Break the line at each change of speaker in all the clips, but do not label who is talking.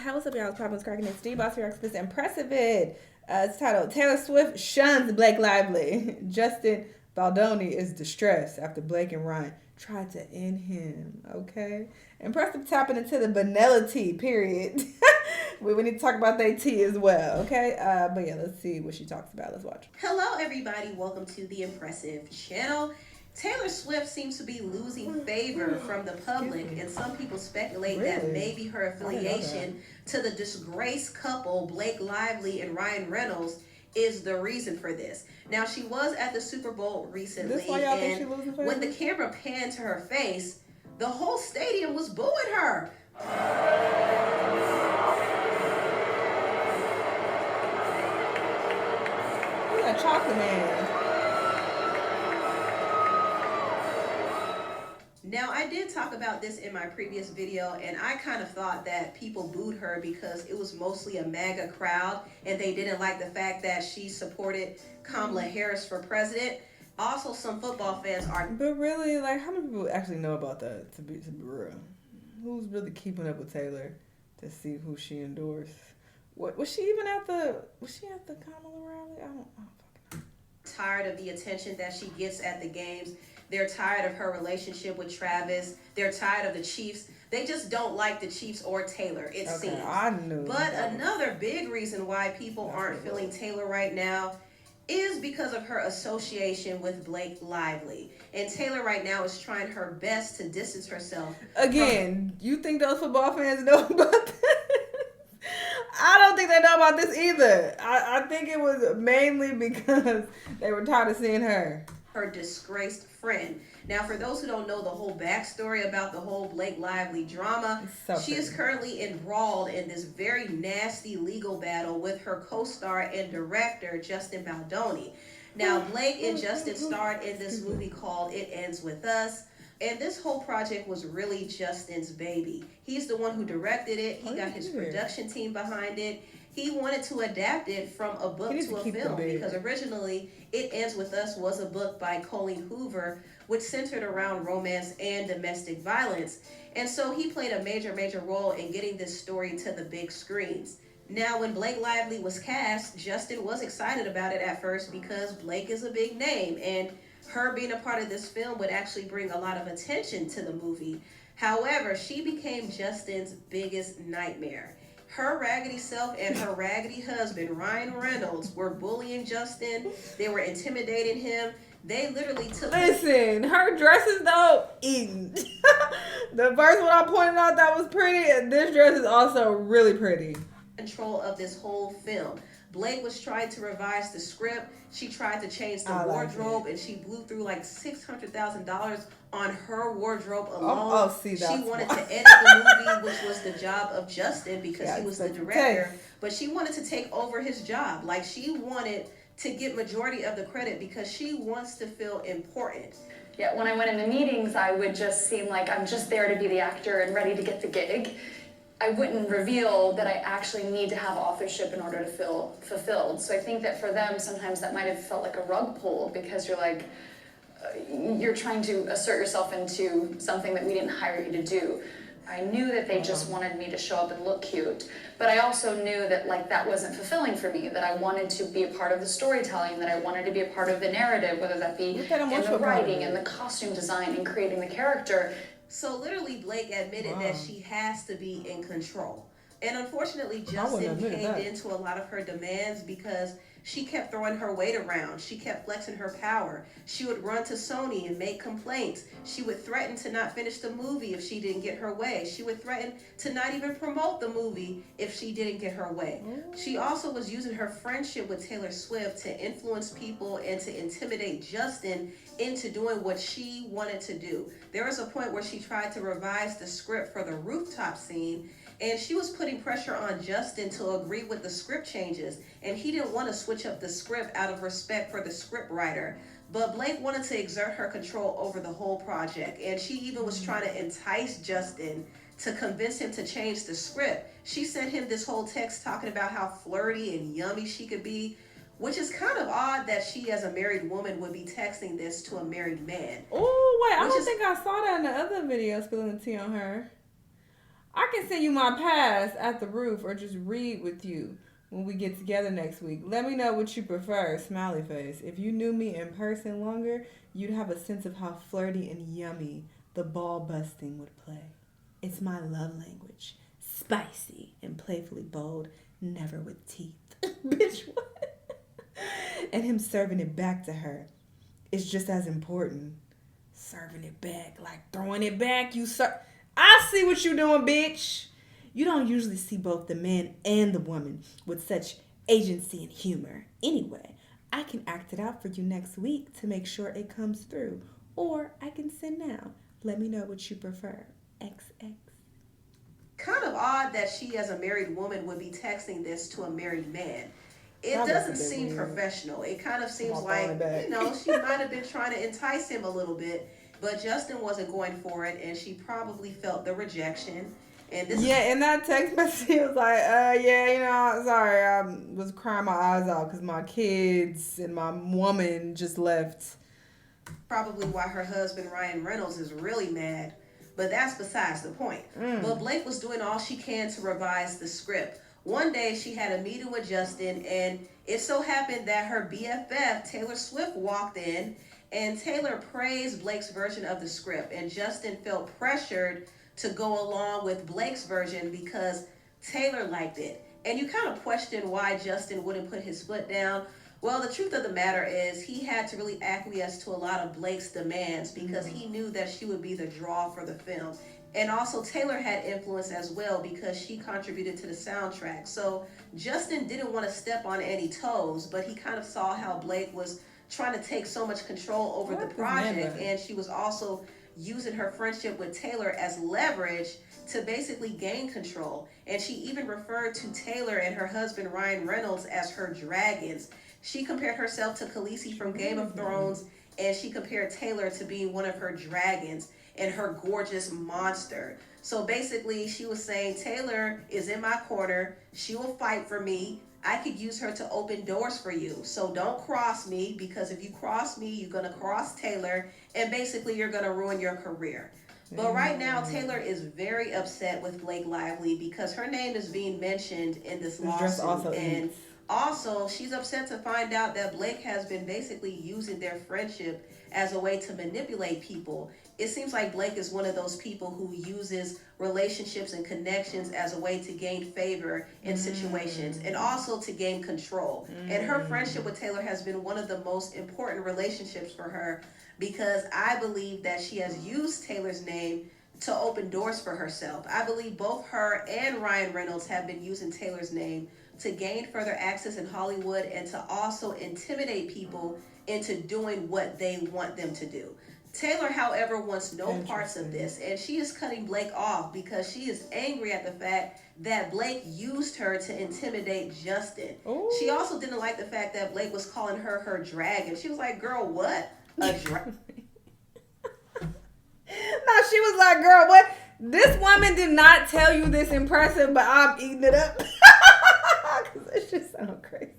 How what's up, y'all? It's Poppins Cracking and Steve Boss here. This impressive vid. It's titled Taylor Swift Shuns Blake Lively. Justin Baldoni is distressed after Blake and Ryan tried to end him. Okay. Impressive tapping into the vanilla tea, period. we need to talk about that tea as well, okay? But yeah, let's see what she talks about. Let's watch.
Hello, everybody. Welcome to the Empressive channel. Taylor Swift seems to be losing favor from the public, and some people speculate that maybe her affiliation to the disgraced couple Blake Lively and Ryan Reynolds is the reason for this. Now, she was at the Super Bowl recently, and when the camera panned to her face, the whole stadium was booing her.
Look at Chocolate Man.
Now, I did talk about this in my previous video, and I kind of thought that people booed her because it was mostly a MAGA crowd, and they didn't like the fact that she supported Kamala Harris for president. Also, some football fans are...
But really, like, how many people actually know about that, to be real? Who's really keeping up with Taylor to see who she endorsed? What was she even at the... Was she at the Kamala rally? I don't fucking know.
Tired of the attention that she gets at the games. They're tired of her relationship with Travis. They're tired of the Chiefs. They just don't like the Chiefs or Taylor, it seems.
I knew.
But another big reason why people aren't feeling Taylor right now is because of her association with Blake Lively. And Taylor right now is trying her best to distance herself.
Again, you think those football fans know about this? I don't think they know about this either. I think it was mainly because they were tired of seeing her
disgraced friend. Now, for those who don't know the whole backstory about the whole Blake Lively drama, she is currently embroiled in this very nasty legal battle with her co-star and director, Justin Baldoni. Now, Blake and Justin starred in this movie called It Ends With Us, and this whole project was really Justin's baby. He's the one who directed it. He got his production team behind it. He wanted to adapt it from a book to a film because originally It Ends With Us was a book by Colleen Hoover, which centered around romance and domestic violence. And so he played a major role in getting this story to the big screens. Now, when Blake Lively was cast, Justin was excited about it at first because Blake is a big name, and her being a part of this film would actually bring a lot of attention to the movie. However, she became Justin's biggest nightmare. Her raggedy self and her raggedy husband, Ryan Reynolds, were bullying Justin. They were intimidating him. They literally took...
Listen, her dresses, though, eating. The first one I pointed out that was pretty, and this dress is also really pretty.
Control of this whole film. Blake was trying to revise the script. She tried to change the wardrobe, and she blew through like $600,000 on her wardrobe alone. She wanted to edit the movie, which was the job of Justin because he was the director. But she wanted to take over his job. Like, she wanted to get majority of the credit because she wants to feel important.
Yeah, when I went into meetings, I would just seem like I'm just there to be the actor and ready to get the gig. I wouldn't reveal that I actually need to have authorship in order to feel fulfilled. So I think that for them, sometimes that might have felt like a rug pull because you're like, you're trying to assert yourself into something that we didn't hire you to do. I knew that they just wanted me to show up and look cute, but I also knew that like that wasn't fulfilling for me, that I wanted to be a part of the storytelling, that I wanted to be a part of the narrative, whether that be in the writing and the costume design and creating the character.
So literally Blake admitted that she has to be in control. And unfortunately, Justin caved into a lot of her demands because she kept throwing her weight around. She kept flexing her power. She would run to Sony and make complaints. She would threaten to not finish the movie if she didn't get her way. She would threaten to not even promote the movie if she didn't get her way. She also was using her friendship with Taylor Swift to influence people and to intimidate Justin into doing what she wanted to do. There was a point where she tried to revise the script for the rooftop scene, and she was putting pressure on Justin to agree with the script changes, and he didn't want to switch up the script out of respect for the script writer. But Blake wanted to exert her control over the whole project, and she even was trying to entice Justin to convince him to change the script. She sent him this whole text talking about how flirty and yummy she could be, which is kind of odd that she, as a married woman, would be texting this to a married man.
Oh, wait, I don't think I saw that in the other video, spilling the tea on her. I can send you my pass at the roof or just read with you when we get together next week. Let me know what you prefer. Smiley face. If you knew me in person longer, you'd have a sense of how flirty and yummy the ball busting would play. It's my love language. Spicy and playfully bold, never with teeth. Bitch, what? And him serving it back to her is just as important. Serving it back, like throwing it back. I see what you doing, bitch. You don't usually see both the man and the woman with such agency and humor. Anyway, I can act it out for you next week to make sure it comes through. Or I can send now. Let me know what you prefer. XX.
Kind of odd that she, as a married woman, would be texting this to a married man. It
That was
doesn't
a bit
seem
weird.
professional. It kind of seems
I'm
like,
throwing it back.
she might have been trying to entice him a little bit, but Justin wasn't going for it, and she probably felt the rejection. And this
in that text message, he was like, sorry, I was crying my eyes out because my kids and my woman just left.
probably why her husband Ryan Reynolds is really mad, but that's besides the point. But Blake was doing all she can to revise the script. One day she had a meeting with Justin, and it so happened that her BFF Taylor Swift walked in, and Taylor praised Blake's version of the script, and Justin felt pressured to go along with Blake's version because Taylor liked it. And you kind of question why Justin wouldn't put his foot down. Well, the truth of the matter is he had to really acquiesce to a lot of Blake's demands because he knew that she would be the draw for the film. And also Taylor had influence as well because she contributed to the soundtrack. So Justin didn't want to step on any toes, but he kind of saw how Blake was trying to take so much control over the project, and she was also using her friendship with Taylor as leverage to basically gain control. And she even referred to Taylor and her husband Ryan Reynolds as her dragons. She compared herself to Khaleesi from Game of Thrones, and she compared Taylor to being one of her dragons and her gorgeous monster. So basically she was saying, Taylor is in my corner, she will fight for me, I could use her to open doors for you. So don't cross me, because if you cross me, you're going to cross Taylor, and basically you're going to ruin your career. But right now, Taylor is very upset with Blake Lively because her name is being mentioned in this lawsuit. And also, she's upset to find out that Blake has been basically using their friendship as a way to manipulate people. It seems like Blake is one of those people who uses relationships and connections as a way to gain favor in situations and also to gain control. And her friendship with Taylor has been one of the most important relationships for her because I believe that she has used Taylor's name to open doors for herself. I believe both her and Ryan Reynolds have been using Taylor's name to gain further access in Hollywood and to also intimidate people into doing what they want them to do. Taylor, however, wants no parts of this, and she is cutting Blake off because she is angry at the fact that Blake used her to intimidate Justin. Ooh. She also didn't like the fact that Blake was calling her dragon. She was like, girl, what? A dragon?
No, she was like, girl, what? This woman did not tell you this impressive, but I'm eating it up. Because it just sounds crazy.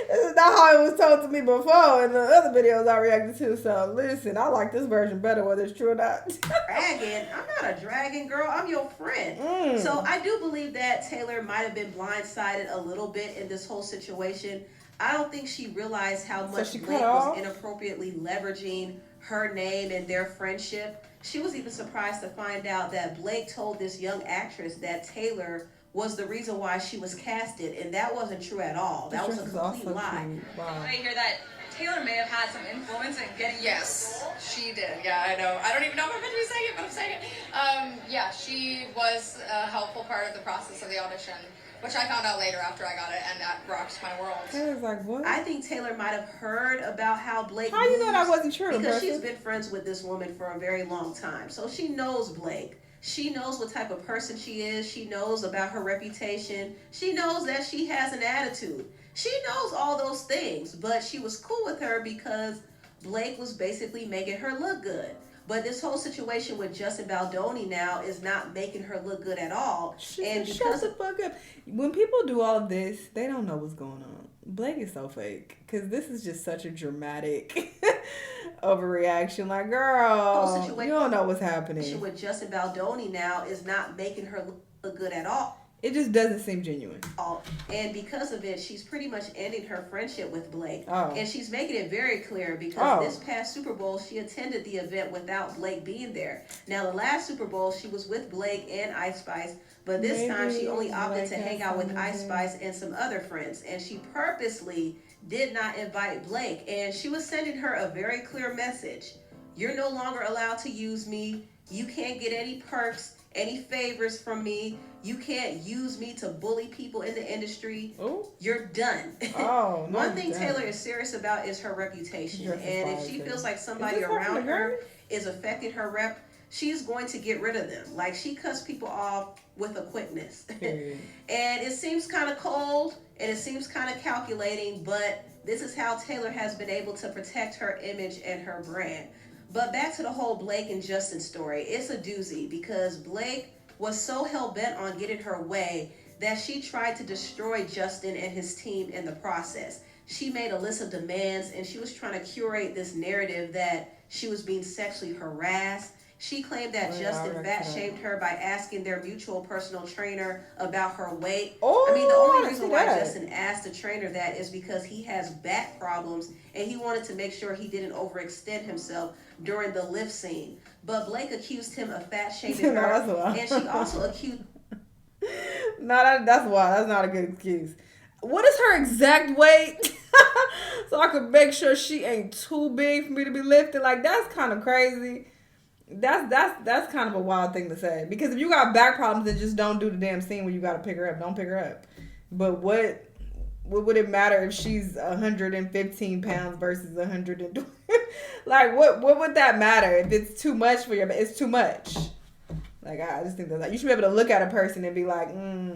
This is not how it was told to me before in the other videos I reacted to. So listen, I like this version better, whether it's true or not.
Dragon? I'm not a dragon, girl. I'm your friend. So I do believe that Taylor might have been blindsided a little bit in this whole situation. I don't think she realized how much Blake was inappropriately leveraging her name and their friendship. She was even surprised to find out that Blake told this young actress that Taylor was the reason why she was casted, and that wasn't true at all. That was a complete lie.
Wow. I hear that Taylor may have had some influence in getting she did. Yeah, I know. I don't even know if I'm meant to be saying it, but I'm saying it. Yeah, she was a helpful part of the process of the audition, which I found out later after I got it, and that rocked my world.
Taylor's like, what?
I think Taylor might have heard about how Blake
How you know that wasn't true?
Because she's been friends with this woman for a very long time. So she knows Blake. She knows what type of person she is. She knows about her reputation. She knows that she has an attitude. She knows all those things, but she was cool with her because Blake was basically making her look good. But this whole situation with Justin Baldoni now is not making her look good at all.
And because shut the fuck up. When people do all of this, they don't know what's going on. Blake is so fake because this is just such a dramatic overreaction. Like, girl, you don't know what's happening.
With Justin Baldoni now is not making her look good at all.
It just doesn't seem genuine.
And because of it, she's pretty much ending her friendship with Blake.
Oh.
And she's making it very clear because this past Super Bowl, she attended the event without Blake being there. Now, the last Super Bowl, she was with Blake and Ice Spice, but this time she only opted to hang out with Ice Spice and some other friends. And she purposely did not invite Blake. And she was sending her a very clear message. You're no longer allowed to use me. You can't get any perks, any favors from me. You can't use me to bully people in the industry.
Ooh.
You're done.
Oh, no,
One thing Taylor is serious about is her reputation. And if she feels like somebody around her is affecting her rep, she's going to get rid of them. Like, she cuts people off with a quickness. And it seems kind of cold and it seems kind of calculating, but this is how Taylor has been able to protect her image and her brand. But back to the whole Blake and Justin story. It's a doozy because Blake was so hell-bent on getting her way that she tried to destroy Justin and his team in the process. She made a list of demands and she was trying to curate this narrative that she was being sexually harassed. She claimed that Justin fat-shamed her by asking their mutual personal trainer about her weight.
Oh,
I mean, the only reason why Justin asked the trainer that is because he has back problems and he wanted to make sure he didn't overextend himself during the lift scene. But Blake accused him of fat-shaming her, and she also accused...
No, that's wild. That's not a good excuse. What is her exact weight? So I could make sure she ain't too big for me to be lifted. Like, that's kind of crazy. That's kind of a wild thing to say. Because if you got back problems, then just don't do the damn scene where you got to pick her up. Don't pick her up. But what would it matter if she's 115 pounds versus 120? Like, what would that matter if it's too much for you? It's too much. Like, I just think that you should be able to look at a person and be like, no,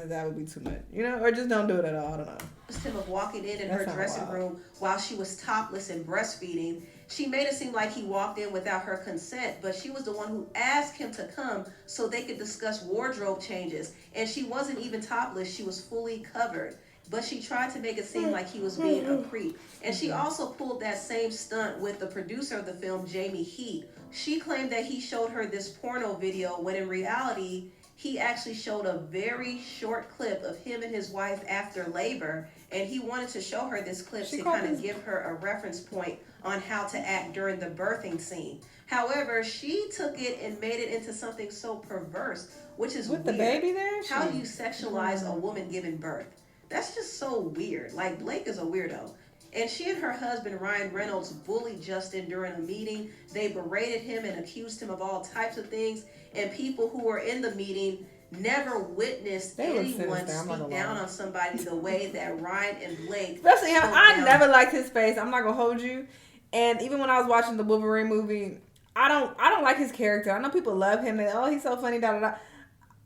that would be too much. You know? Or just don't do it at all. I don't know.
Him of walking in her dressing room while she was topless and breastfeeding. She made it seem like he walked in without her consent, but she was the one who asked him to come so they could discuss wardrobe changes. And she wasn't even topless. She was fully covered. But she tried to make it seem like he was being a creep. And she also pulled that same stunt with the producer of the film, Jamie Heat. She claimed that he showed her this porno video when in reality, he actually showed a very short clip of him and his wife after labor. And he wanted to show her this clip to kind of give her a reference point on how to act during the birthing scene. However, she took it and made it into something so perverse, which is
with
weird.
The baby there?
How do you sexualize a woman giving birth? That's just so weird. Like, Blake is a weirdo. And she and her husband, Ryan Reynolds, bullied Justin during a meeting. They berated him and accused him of all types of things. And people who were in the meeting never witnessed anyone speak down on somebody the way that Ryan and Blake.
Especially him. I never liked his face. I'm not gonna hold you. And even when I was watching the Wolverine movie, I don't like his character. I know people love him. And, he's so funny. Da da da.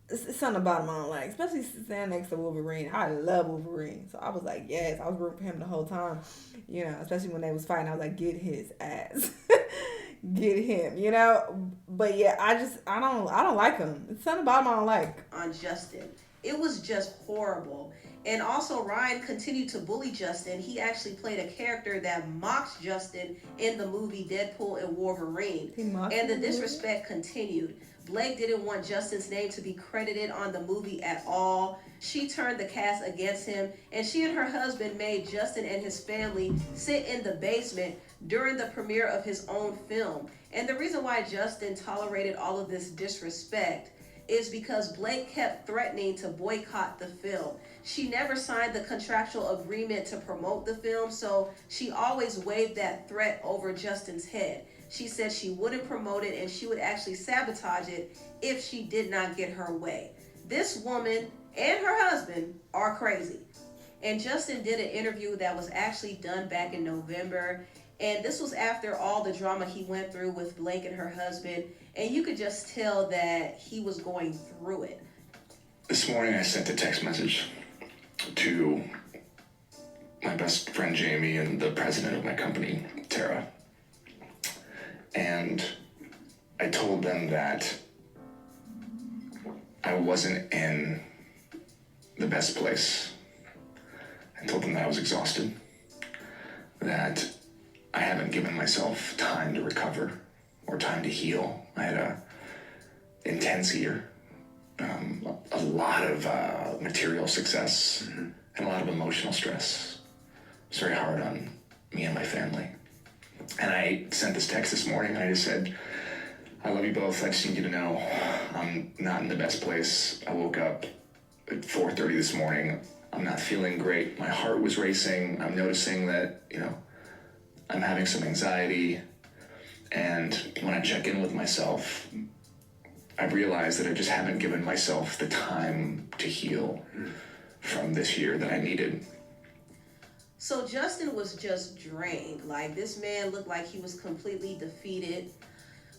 It's something about him I don't like, especially standing next to Wolverine. I love Wolverine, so I was like, yes, I was rooting for him the whole time, especially when they was fighting. I was like, get his ass, get him, But yeah, I don't like him. It's something about him I don't like.
On Justin, it was just horrible. And also, Ryan continued to bully Justin. He actually played a character that mocks Justin in the movie Deadpool and Wolverine, and the disrespect continued. Blake didn't want Justin's name to be credited on the movie at all. She turned the cast against him, and she and her husband made Justin and his family sit in the basement during the premiere of his own film. And the reason why Justin tolerated all of this disrespect is because Blake kept threatening to boycott the film. She never signed the contractual agreement to promote the film, so she always waved that threat over Justin's head. She said she wouldn't promote it and she would actually sabotage it if she did not get her way. This woman and her husband are crazy. And Justin did an interview that was actually done back in November. And this was after all the drama he went through with Blake and her husband. And you could just tell that he was going through it.
This morning I sent a text message to my best friend Jamie and the president of my company, Tara. And I told them that I wasn't in the best place. I told them that I was exhausted, that I haven't given myself time to recover or time to heal. I had an intense year, a lot of material success and a lot of emotional stress. It's very hard on me and my family. And I sent this text this morning and I just said, I love you both. I just need you to know I'm not in the best place. I woke up at 4:30 this morning. I'm not feeling great. My heart was racing. I'm noticing that, I'm having some anxiety. And when I check in with myself, I realize that I just haven't given myself the time to heal from this year that I needed.
So Justin was just drained. Like, this man looked like he was completely defeated.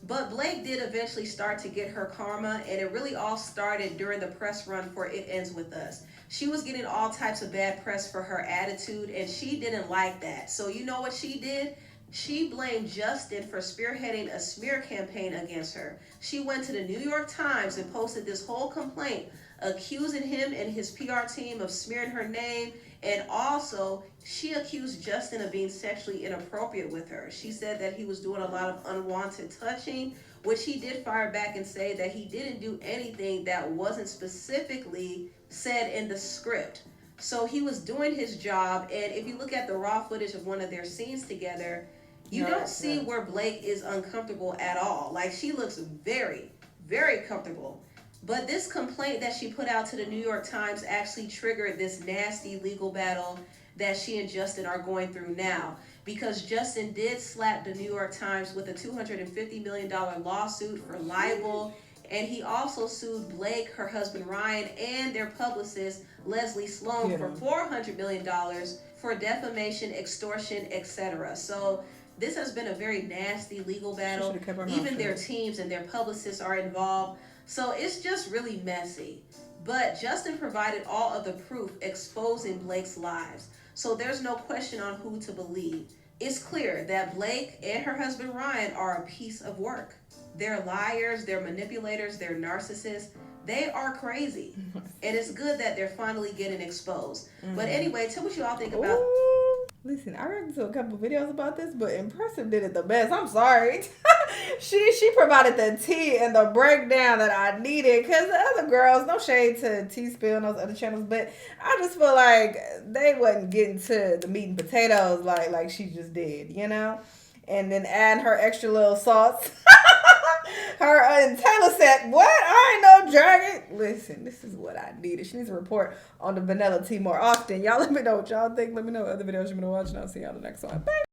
But Blake did eventually start to get her karma, and it really all started during the press run for It Ends With Us. She was getting all types of bad press for her attitude, and she didn't like that. So you know what she did? She blamed Justin for spearheading a smear campaign against her. She went to the New York Times and posted this whole complaint accusing him and his PR team of smearing her name, and also she accused Justin of being sexually inappropriate with her. She said that he was doing a lot of unwanted touching, which he did fire back and say that he didn't do anything that wasn't specifically said in the script. So he was doing his job, and if you look at the raw footage of one of their scenes together, you don't see where Blake is uncomfortable at all. Like, she looks very, very comfortable. But this complaint that she put out to the New York Times actually triggered this nasty legal battle that she and Justin are going through now. Because Justin did slap the New York Times with a $250 million lawsuit for libel. And he also sued Blake, her husband Ryan, and their publicist Leslie Sloan for $400 million for defamation, extortion, etc. So this has been a very nasty legal battle. Even their teams and their publicists are involved. So it's just really messy. But Justin provided all of the proof exposing Blake's lies. So there's no question on who to believe. It's clear that Blake and her husband Ryan are a piece of work. They're liars, they're manipulators, they're narcissists. They are crazy. And it's good that they're finally getting exposed. But anyway, tell what you all think about...
Listen, I read to a couple videos about this, but Empressive did it the best. I'm sorry. she provided the tea and the breakdown that I needed, because the other girls, no shade to T-Spill and those other channels, but I just feel like they wasn't getting to the meat and potatoes like she just did, And then add her extra little sauce. Her and Taylor said, "What? I ain't no dragon." Listen, this is what I needed. She needs to report on the vanilla tea more often. Y'all let me know what y'all think. Let me know what other videos you want to watch, and I'll see y'all in the next one. Bye.